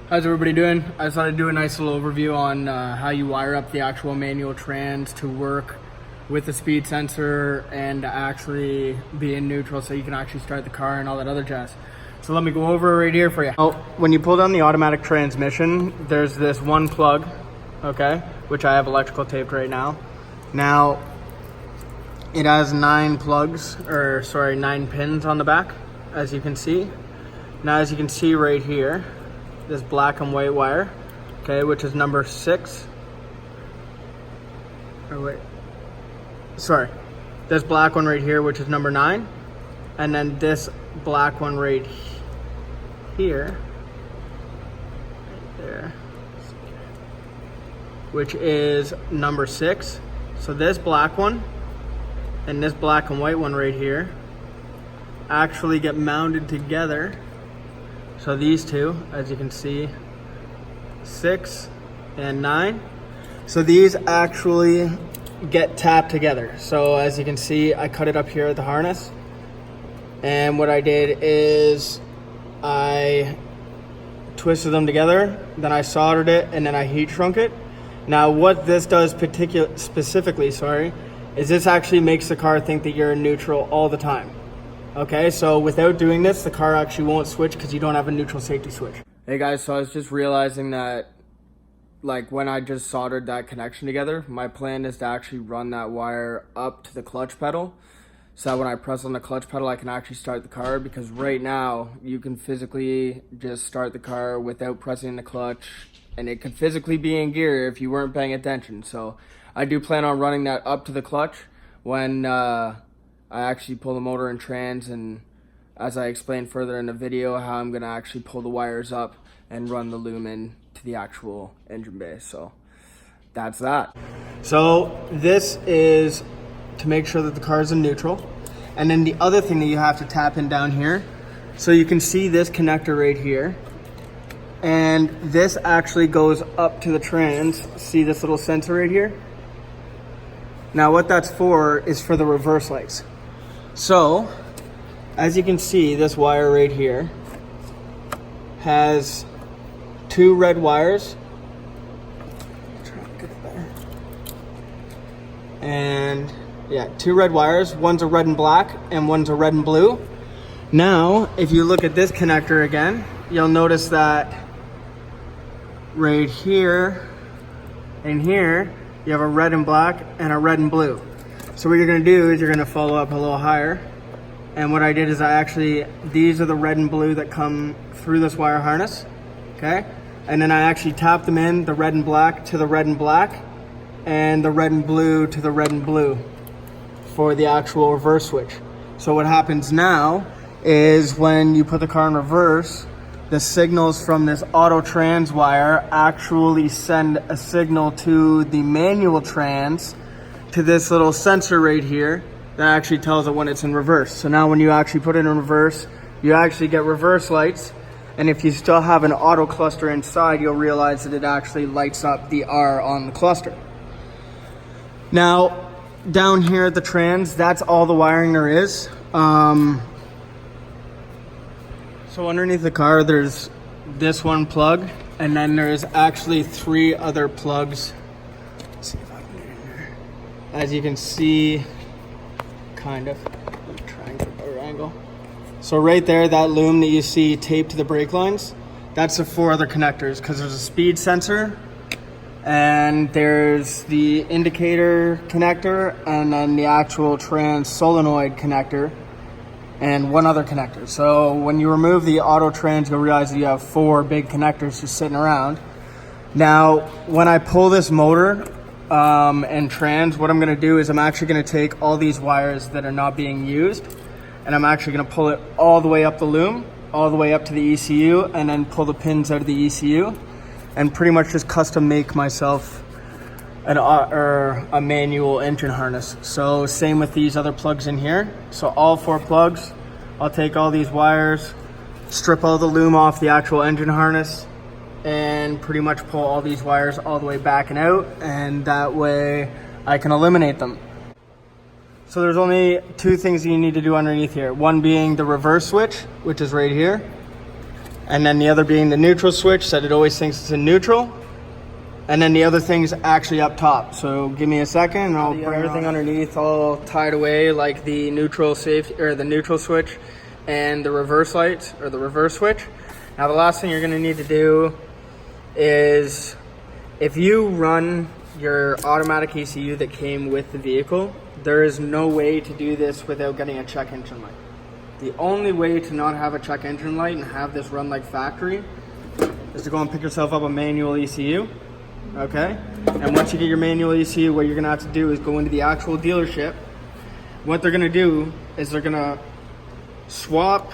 How's everybody doing? I just thought I'd do a nice little overview on how you wire up the actual manual trans to work with the speed sensor and actually be in neutral so you can actually start the car and all that other jazz. So let me go over right here for you. Oh, when you pull down the automatic transmission, there's this one plug, okay, which I have electrical taped right now. Now, it has 9 pins on the back, as you can see. Now, as you can see right here, this black and white wire, okay, which is number 6. This black one right here, which is number 9, and then this black one right here, right there, which is number 6. So this black one and this black and white one right here actually get mounted together. So these two, as you can see, 6 and 9. So these actually get tapped together. So as you can see, I cut it up here at the harness. And what I did is I twisted them together, then I soldered it, and then I heat shrunk it. Now what this does specifically, is this actually makes the car think that you're in neutral all the time. Okay, so without doing this, the car actually won't switch because you don't have a neutral safety switch. Hey guys, so I was just realizing that when I just soldered that connection together, my plan is to actually run that wire up to the clutch pedal so that when I press on the clutch pedal, I can actually start the car, because right now you can physically just start the car without pressing the clutch, and it could physically be in gear if you weren't paying attention. So I do plan on running that up to the clutch when I actually pull the motor and trans, and as I explained further in the video, how I'm gonna actually pull the wires up and run the loom in to the actual engine bay. So that's that. So this is to make sure that the car is in neutral. And then the other thing that you have to tap in down here, so you can see this connector right here, and this actually goes up to the trans. See this little sensor right here? Now what that's for is for the reverse lights. So, as you can see, this wire right here has 2 red wires. And yeah, 2 red wires. One's a red and black, and one's a red and blue. Now, if you look at this connector again, you'll notice that right here and here, you have a red and black and a red and blue. So what you're gonna do is you're gonna follow up a little higher. And what I did is these are the red and blue that come through this wire harness, okay? And then I actually tapped them in, the red and black to the red and black, and the red and blue to the red and blue for the actual reverse switch. So what happens now is when you put the car in reverse, the signals from this auto trans wire actually send a signal to the manual trans, to this little sensor right here that actually tells it when it's in reverse. So now when you actually put it in reverse, you actually get reverse lights. And if you still have an auto cluster inside, you'll realize that it actually lights up the R on the cluster. Now, down here at the trans, that's all the wiring there is. So underneath the car, there's this one plug, and then there's actually 3 other plugs. Let's see if I can get in there. As you can see, kind of. Let me try and get a better angle. So right there, that loom that you see taped to the brake lines, that's the 4 other connectors, because there's a speed sensor, and there's the indicator connector, and then the actual trans solenoid connector, and 1 other connector. So when you remove the auto trans, you'll realize that you have 4 big connectors just sitting around. Now, when I pull this motor and trans, what I'm gonna do is I'm actually gonna take all these wires that are not being used, and I'm actually gonna pull it all the way up the loom, all the way up to the ECU, and then pull the pins out of the ECU, and pretty much just custom make myself a manual engine harness. So same with these other plugs in here. So all 4 plugs, I'll take all these wires, strip all the loom off the actual engine harness, and pretty much pull all these wires all the way back and out, and that way I can eliminate them. So there's only 2 things you need to do underneath here. One being the reverse switch, which is right here. And then the other being the neutral switch, that it always thinks it's in neutral. And then the other thing's actually up top. So give me a second and I'll bring everything underneath all tied away, like the neutral safety or the neutral switch and the reverse lights or the reverse switch. Now the last thing you're gonna need to do is, if you run your automatic ECU that came with the vehicle, there is no way to do this without getting a check engine light. The only way to not have a check engine light and have this run like factory is to go and pick yourself up a manual ECU. Okay, and once you get your manual ECU, what you're gonna have to do is go into the actual dealership. What they're gonna do is they're gonna swap,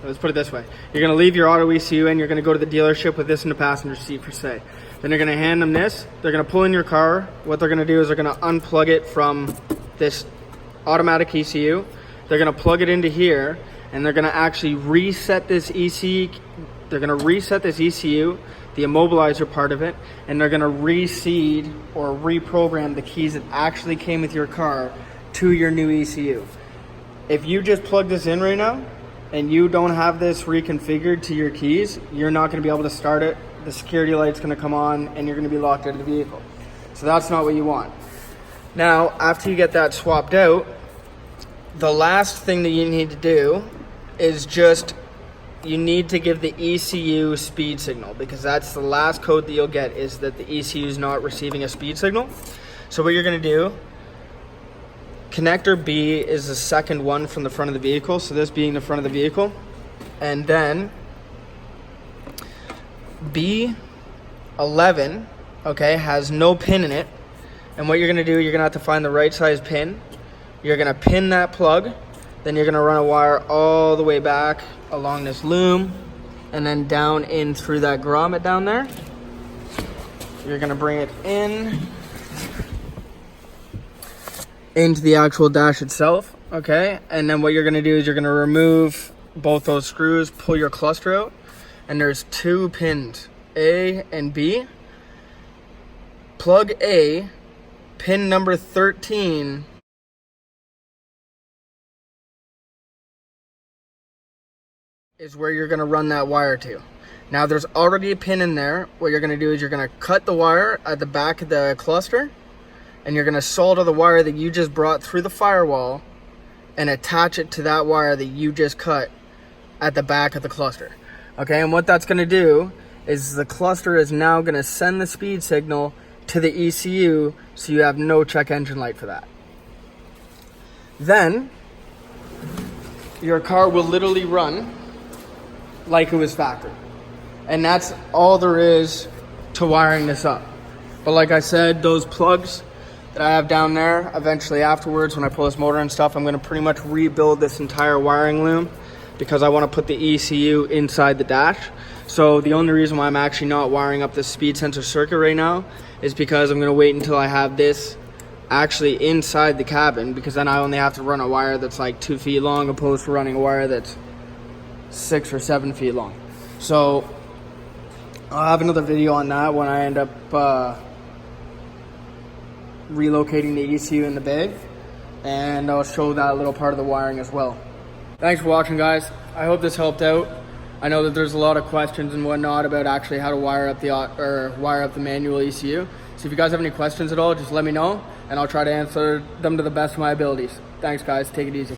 let's put it this way, you're gonna leave your auto ECU and you're gonna go to the dealership with this in the passenger seat per se. Then they're gonna hand them this, they're gonna pull in your car. What they're gonna do is they're gonna unplug it from this automatic ECU. They're gonna plug it into here and they're gonna actually reset this ECU. They're gonna reset this ECU, the immobilizer part of it, and they're gonna reseed or reprogram the keys that actually came with your car to your new ECU. If you just plug this in right now and you don't have this reconfigured to your keys, you're not gonna be able to start it. The security light's gonna come on and you're gonna be locked out of the vehicle. So that's not what you want. Now, after you get that swapped out, the last thing that you need to do is just, you need to give the ECU speed signal, because that's the last code that you'll get, is that the ECU is not receiving a speed signal. So what you're gonna do, connector B is the second one from the front of the vehicle, so this being the front of the vehicle, and then B11, okay, has no pin in it. And what you're gonna do, you're gonna have to find the right size pin. You're gonna pin that plug, then you're gonna run a wire all the way back along this loom and then down in through that grommet down there. You're gonna bring it in into the actual dash itself, okay? And then what you're gonna do is you're gonna remove both those screws, pull your cluster out, and there's two pins, A and B. Plug A, pin number 13, is where you're gonna run that wire to. Now there's already a pin in there. What you're gonna do is you're gonna cut the wire at the back of the cluster and you're gonna solder the wire that you just brought through the firewall and attach it to that wire that you just cut at the back of the cluster. Okay, and what that's gonna do is the cluster is now gonna send the speed signal to the ECU, so you have no check engine light for that. Then your car will literally run like it was factory. And that's all there is to wiring this up. But like I said, those plugs that I have down there, eventually afterwards when I pull this motor and stuff, I'm gonna pretty much rebuild this entire wiring loom because I wanna put the ECU inside the dash. So the only reason why I'm actually not wiring up this speed sensor circuit right now is because I'm gonna wait until I have this actually inside the cabin, because then I only have to run a wire that's like 2 feet long opposed to running a wire that's 6 or 7 feet long. So I'll have another video on that when I end up relocating the ECU in the bay, and I'll show that little part of the wiring as well. Thanks for watching, guys. I hope this helped out. I know that there's a lot of questions and whatnot about actually how to wire up the manual ECU. So if you guys have any questions at all, just let me know and I'll try to answer them to the best of my abilities. Thanks, guys. Take it easy.